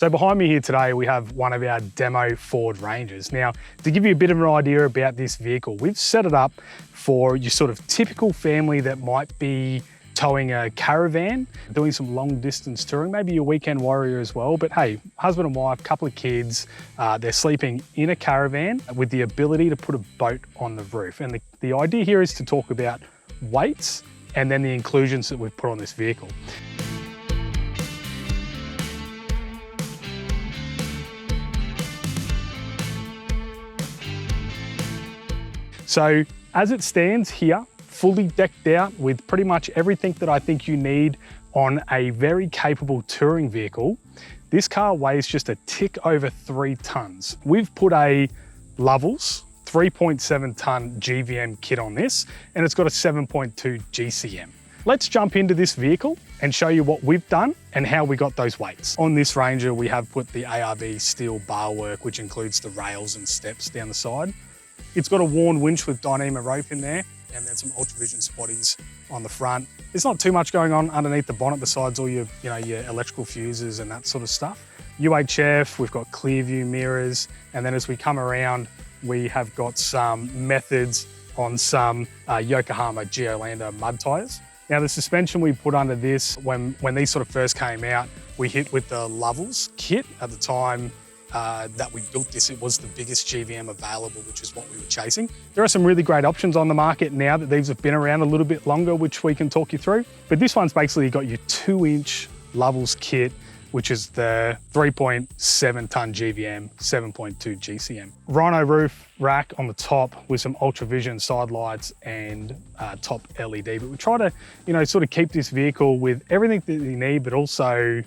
So behind me here today, we have one of our demo Ford Rangers. Now, to give you a bit of an idea about this vehicle, we've set it up for your sort of typical family that might be towing a caravan, doing some long distance touring, maybe a weekend warrior as well. But hey, husband and wife, couple of kids, they're sleeping in a caravan with the ability to put a boat on the roof. And the idea here is to talk about weights and then the inclusions that we've put on this vehicle. So as it stands here, fully decked out with pretty much everything that I think you need on a very capable touring vehicle, this car weighs just a tick over 3 tons. We've put a Lovells 3.7 ton GVM kit on this, and it's got a 7.2 GCM. Let's jump into this vehicle and show you what we've done and how we got those weights. On this Ranger, we have put the ARB steel bar work, which includes the rails and steps down the side. It's got a worn winch with Dyneema rope in there, and then some ultravision spotties on the front. There's not too much going on underneath the bonnet besides all your electrical fuses and that sort of stuff. UHF, we've got clear view mirrors, and then as we come around, we have got some methods on some Yokohama Geolandar mud tyres. Now the suspension we put under this, when these sort of first came out, we hit with the Lovells kit. At the time that we built this, it was the biggest GVM available, which is what we were chasing. There are some really great options on the market now that these have been around a little bit longer, which we can talk you through. But this one's basically got your 2-inch Lovells kit, which is the 3.7 ton GVM, 7.2 GCM. Rhino roof rack on the top with some ultravision side lights and top LED. But we try to, sort of keep this vehicle with everything that you need, but also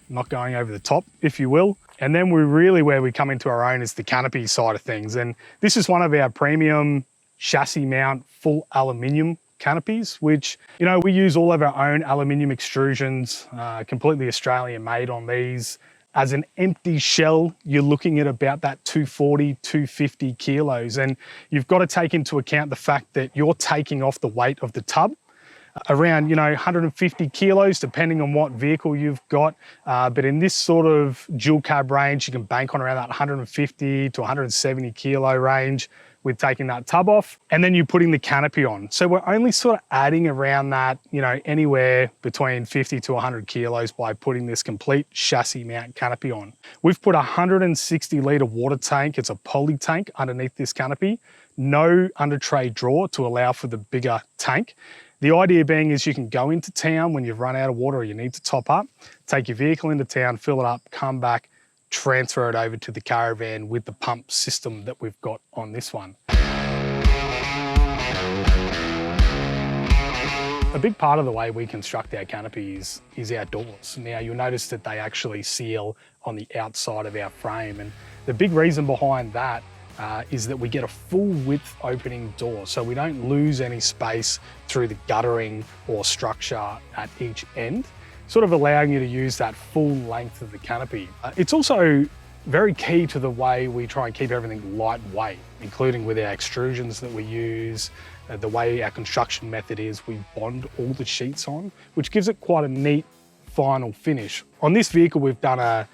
not going over the top, if you will. And then where we come into our own is the canopy side of things. And this is one of our premium chassis mount full aluminium canopies, which, we use all of our own aluminium extrusions, completely Australian made on these. As an empty shell, you're looking at about that 240, 250 kilos. And you've got to take into account the fact that you're taking off the weight of the tub. Around 150 kilos, depending on what vehicle you've got. But in this sort of dual cab range, you can bank on around that 150 to 170 kilo range with taking that tub off, and then you're putting the canopy on. So we're only sort of adding around that, anywhere between 50 to 100 kilos by putting this complete chassis mount canopy on. We've put a 160 litre water tank, it's a poly tank underneath this canopy, no under tray drawer to allow for the bigger tank. The idea being is you can go into town when you've run out of water or you need to top up, take your vehicle into town, fill it up, come back, transfer it over to the caravan with the pump system that we've got on this one. A big part of the way we construct our canopies is our doors. Now you'll notice that they actually seal on the outside of our frame, and the big reason behind that is that we get a full width opening door, so we don't lose any space through the guttering or structure at each end, sort of allowing you to use that full length of the canopy. It's also very key to the way we try and keep everything lightweight, including with our extrusions that we use, the way our construction method is, we bond all the sheets on, which gives it quite a neat final finish. On this vehicle, we've done a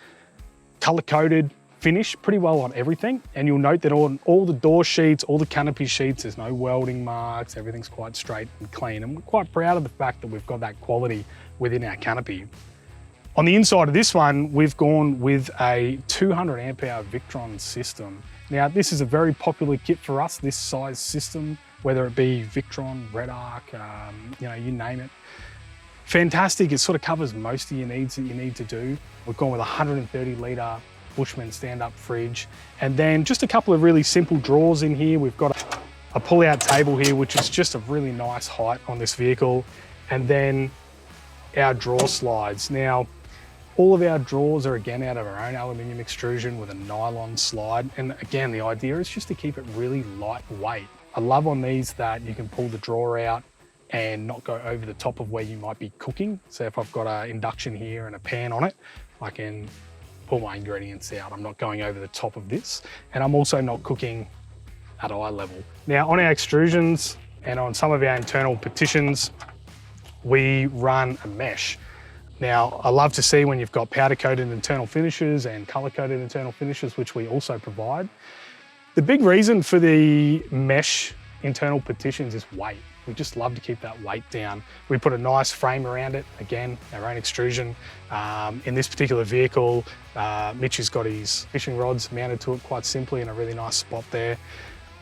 color-coded finish pretty well on everything, and you'll note that on all the door sheets, all the canopy sheets, there's no welding marks, everything's quite straight and clean, and we're quite proud of the fact that we've got that quality within our canopy. On the inside of this one, we've gone with a 200 amp hour Victron system. Now this is a very popular kit for us, this size system, whether it be Victron, Red Arc, you name it. Fantastic, it sort of covers most of your needs that you need to do. We've gone with a 130 litre Bushman stand-up fridge, and then just a couple of really simple drawers in here. We've got a pull-out table here, which is just a really nice height on this vehicle, and then our drawer slides. Now, all of our drawers are again out of our own aluminium extrusion with a nylon slide, and again, the idea is just to keep it really lightweight. I love on these that you can pull the drawer out and not go over the top of where you might be cooking. So if I've got an induction here and a pan on it, I can pull my ingredients out. I'm not going over the top of this, and I'm also not cooking at eye level. Now on our extrusions and on some of our internal partitions, we run a mesh. Now, I love to see when you've got powder-coated internal finishes and colour-coded internal finishes, which we also provide. The big reason for the mesh internal partitions is weight. We just love to keep that weight down. We put a nice frame around it, again, our own extrusion. In this particular vehicle, Mitch has got his fishing rods mounted to it quite simply in a really nice spot there.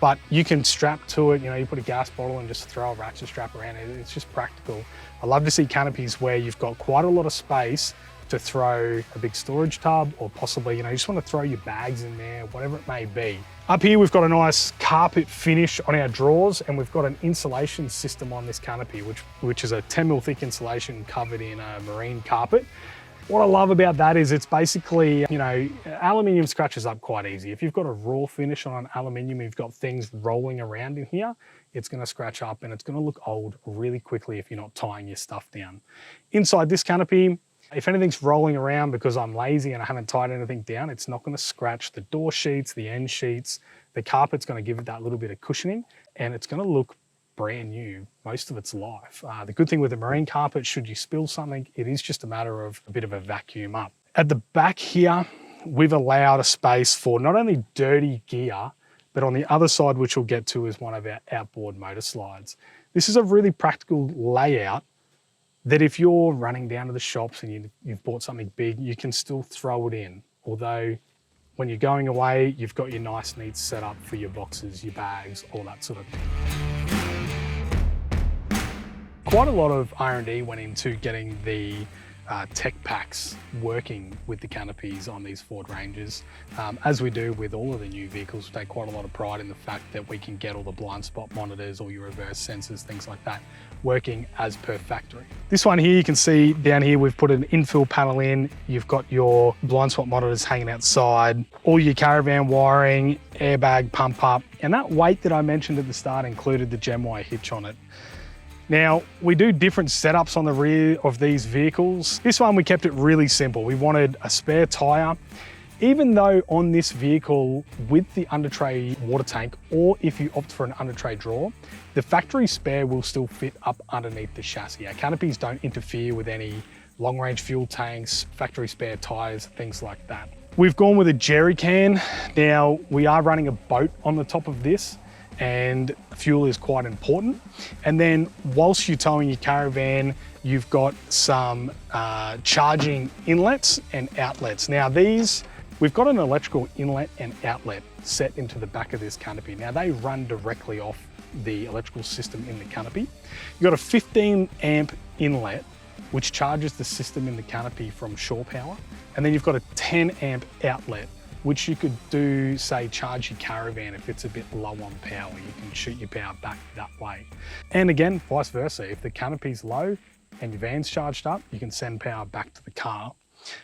But you can strap to it, you put a gas bottle and just throw a ratchet strap around it. It's just practical. I love to see canopies where you've got quite a lot of space to throw a big storage tub, or possibly, you just want to throw your bags in there, whatever it may be. Up here, we've got a nice carpet finish on our drawers, and we've got an insulation system on this canopy, which is a 10mm thick insulation covered in a marine carpet. What I love about that is it's basically, aluminium scratches up quite easy. If you've got a raw finish on an aluminium, you've got things rolling around in here, it's going to scratch up and it's going to look old really quickly if you're not tying your stuff down. Inside this canopy, if anything's rolling around because I'm lazy and I haven't tied anything down, it's not going to scratch the door sheets, the end sheets. The carpet's going to give it that little bit of cushioning, and it's going to look brand new most of its life. The good thing with a marine carpet, should you spill something, it is just a matter of a bit of a vacuum up. At the back here, we've allowed a space for not only dirty gear, but on the other side, which we'll get to, is one of our outboard motor slides. This is a really practical layout that if you're running down to the shops and you've bought something big, you can still throw it in. Although when you're going away, you've got your nice neat setup for your boxes, your bags, all that sort of thing. Quite a lot of R&D went into getting the tech packs working with the canopies on these Ford Rangers. As we do with all of the new vehicles, we take quite a lot of pride in the fact that we can get all the blind spot monitors, all your reverse sensors, things like that, working as per factory. This one here, you can see down here, we've put an infill panel in. You've got your blind spot monitors hanging outside, all your caravan wiring, airbag pump up, and that weight that I mentioned at the start included the gem wire hitch on it. Now, we do different setups on the rear of these vehicles. This one, we kept it really simple. We wanted a spare tire. Even though on this vehicle with the under tray water tank, or if you opt for an under tray drawer, the factory spare will still fit up underneath the chassis. Our canopies don't interfere with any long range fuel tanks, factory spare tires, things like that. We've gone with a jerry can. Now, we are running a boat on the top of this, and fuel is quite important. And then whilst you're towing your caravan, you've got some charging inlets and outlets. Now these, we've got an electrical inlet and outlet set into the back of this canopy. Now they run directly off the electrical system in the canopy. You've got a 15 amp inlet, which charges the system in the canopy from shore power. And then you've got a 10 amp outlet, which you could do, say, charge your caravan if it's a bit low on power. You can shoot your power back that way. And again, vice versa. If the canopy's low and your van's charged up, you can send power back to the car.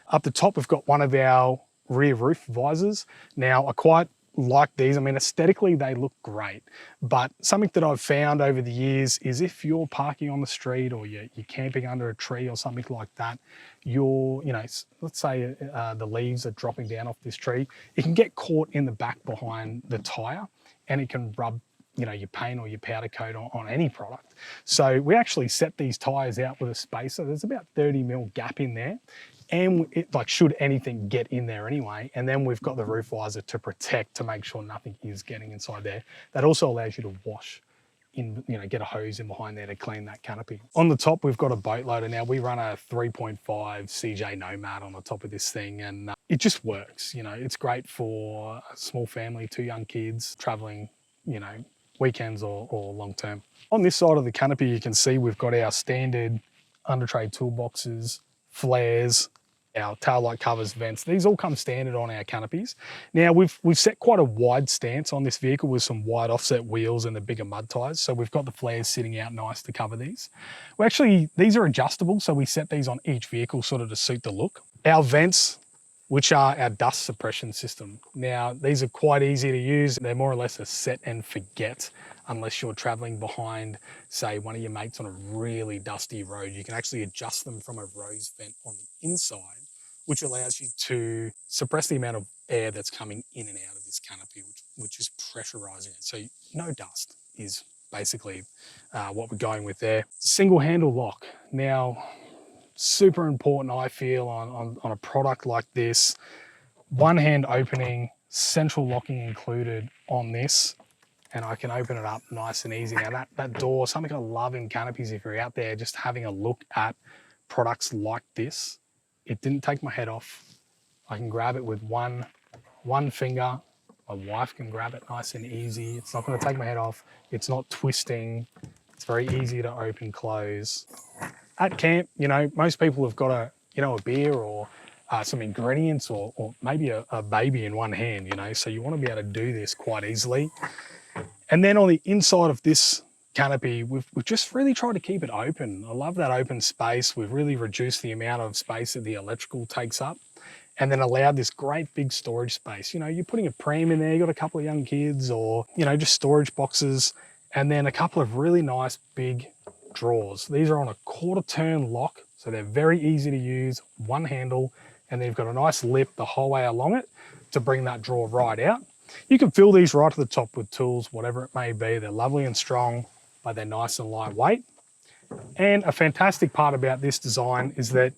Up the top, we've got one of our rear roof visors. Now, I quite like these. I mean, aesthetically, they look great. But something that I've found over the years is if you're parking on the street or you're camping under a tree or something like that, let's say the leaves are dropping down off this tree, it can get caught in the back behind the tire and it can rub your paint or your powder coat on any product. So we actually set these tires out with a spacer. There's about 30mm gap in there. And should anything get in there anyway, and then we've got the roof visor to protect, to make sure nothing is getting inside there. That also allows you to wash in, get a hose in behind there to clean that canopy. On the top, we've got a boat loader. Now we run a 3.5 CJ Nomad on the top of this thing, and it just works. It's great for a small family, 2 young kids, traveling, weekends or long term. On this side of the canopy, you can see we've got our standard under tray toolboxes, flares, our tail light covers, vents. These all come standard on our canopies. Now we've set quite a wide stance on this vehicle with some wide offset wheels and the bigger mud tires. So we've got the flares sitting out nice to cover these. These are adjustable, so we set these on each vehicle sort of to suit the look. Our vents, which are our dust suppression system. Now, these are quite easy to use. They're more or less a set and forget unless you're traveling behind, say, one of your mates on a really dusty road. You can actually adjust them from a rose vent on the inside, which allows you to suppress the amount of air that's coming in and out of this canopy, which is pressurizing it. So no dust is basically what we're going with there. Single handle lock. Now, super important, I feel, on a product like this. One hand opening, central locking included on this, and I can open it up nice and easy. Now that door, something I love in canopies, if you're out there just having a look at products like this, it didn't take my head off. I can grab it with one finger. My wife can grab it nice and easy. It's not gonna take my head off. It's not twisting. It's very easy to open, close. At camp, you know, most people have got a beer or some ingredients or maybe a baby in one hand, you know, so you want to be able to do this quite easily. And then on the inside of this canopy, we've just really tried to keep it open. I love that open space. We've really reduced the amount of space that the electrical takes up, and then allowed this great big storage space. You know, you're putting a pram in there, you've got a couple of young kids, or, you know, just storage boxes, and then a couple of really nice big drawers. These are on a 1/4 turn lock, so they're very easy to use, one handle, and then you've got a nice lip the whole way along it to bring that drawer right out. You can fill these right to the top with tools, whatever it may be. They're lovely and strong, but they're nice and lightweight. And a fantastic part about this design is that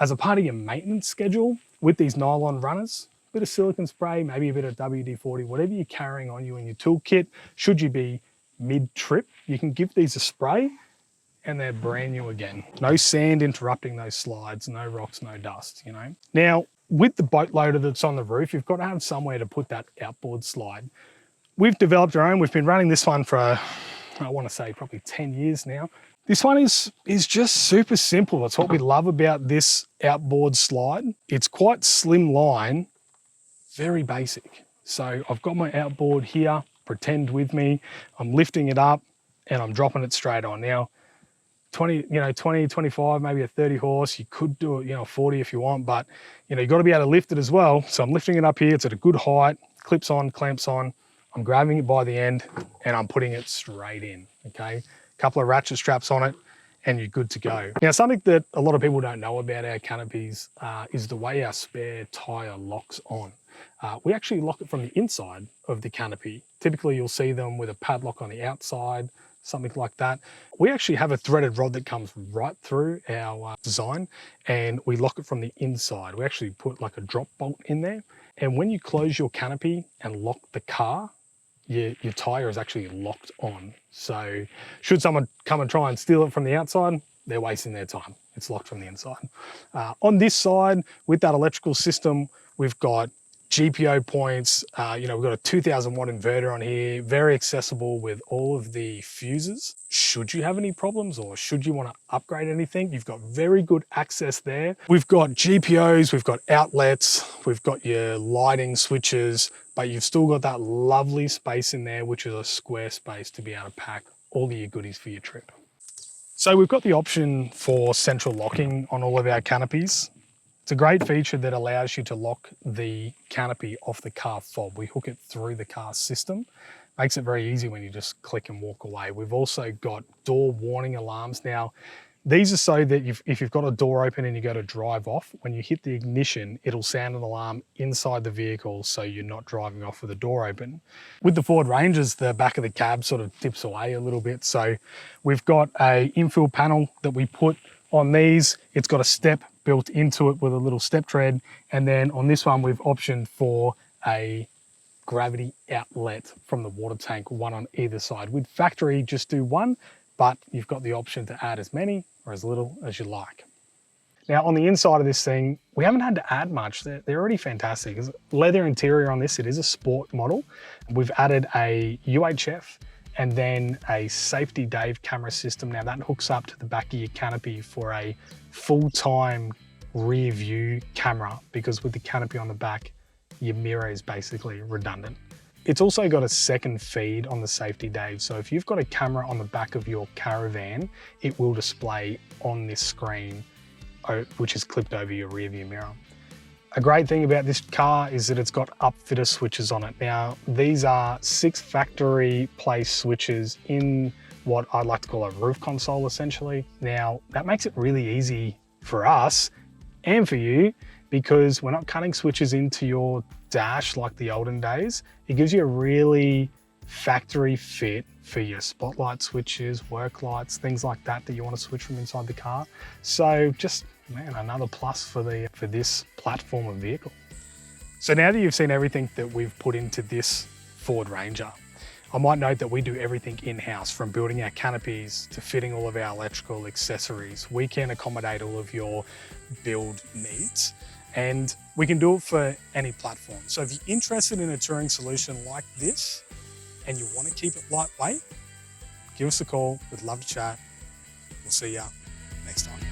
as a part of your maintenance schedule with these nylon runners, a bit of silicone spray, maybe a bit of WD-40, whatever you're carrying on you in your toolkit, should you be mid-trip, you can give these a spray and they're brand new again. No sand interrupting those slides, no rocks, no dust, you know. Now, with the boat loader that's on the roof, you've got to have somewhere to put that outboard slide. We've developed our own. We've been running this one for, I want to say probably 10 years now. This one is just super simple. That's what we love about this outboard slide. It's quite slimline, very basic. So I've got my outboard here, pretend with me. I'm lifting it up and I'm dropping it straight on. Now, 20, 25, maybe a 30 horse. You could do it, 40 if you want, but you've got to be able to lift it as well. So I'm lifting it up here. It's at a good height, clips on, clamps on. I'm grabbing it by the end and I'm putting it straight in, okay? A couple of ratchet straps on it and you're good to go. Now, something that a lot of people don't know about our canopies is the way our spare tire locks on. We actually lock it from the inside of the canopy. Typically, you'll see them with a padlock on the outside, something like that. We actually have a threaded rod that comes right through our design, and we lock it from the inside. We actually put like a drop bolt in there, and when you close your canopy and lock the car, your tire is actually locked on. So should someone come and try and steal it from the outside, they're wasting their time. It's locked from the inside. On this side, with that electrical system, we've got GPO points, we've got a 2000 watt inverter on here, very accessible with all of the fuses. Should you have any problems or should you want to upgrade anything, you've got very good access there. We've got GPOs, we've got outlets, we've got your lighting switches, but you've still got that lovely space in there, which is a square space to be able to pack all of your goodies for your trip. So we've got the option for central locking on all of our canopies. It's a great feature that allows you to lock the canopy off the car fob. We hook it through the car system. Makes it very easy when you just click and walk away. We've also got door warning alarms. Now, these are so that if you've got a door open and you go to drive off, when you hit the ignition, it'll sound an alarm inside the vehicle so you're not driving off with the door open. With the Ford Rangers, the back of the cab sort of dips away a little bit. So we've got a infill panel that we put on these. It's got a step built into it with a little step tread. And then on this one, we've optioned for a gravity outlet from the water tank, one on either side. With factory, just do one, but you've got the option to add as many or as little as you like. Now on the inside of this thing, we haven't had to add much. They're already fantastic. There's leather interior on this. It is a sport model. We've added a UHF and then a safety Dave camera system. Now that hooks up to the back of your canopy for a full-time rear view camera, because with the canopy on the back, your mirror is basically redundant. It's also got a second feed on the safety Dave. So if you've got a camera on the back of your caravan, it will display on this screen, which is clipped over your rear view mirror. A great thing about this car is that it's got upfitter switches on it. Now, these are 6 factory place switches in what I like to call a roof console, essentially. Now, that makes it really easy for us and for you, because we're not cutting switches into your dash like the olden days. It gives you a really factory fit for your spotlight switches, work lights, things like that you want to switch from inside the car. So just Man, another plus for this platform of vehicle. So now that you've seen everything that we've put into this Ford Ranger, I might note that we do everything in-house, from building our canopies to fitting all of our electrical accessories. We can accommodate all of your build needs, and we can do it for any platform. So if you're interested in a touring solution like this and you want to keep it lightweight, give us a call. We'd love to chat. We'll see you next time.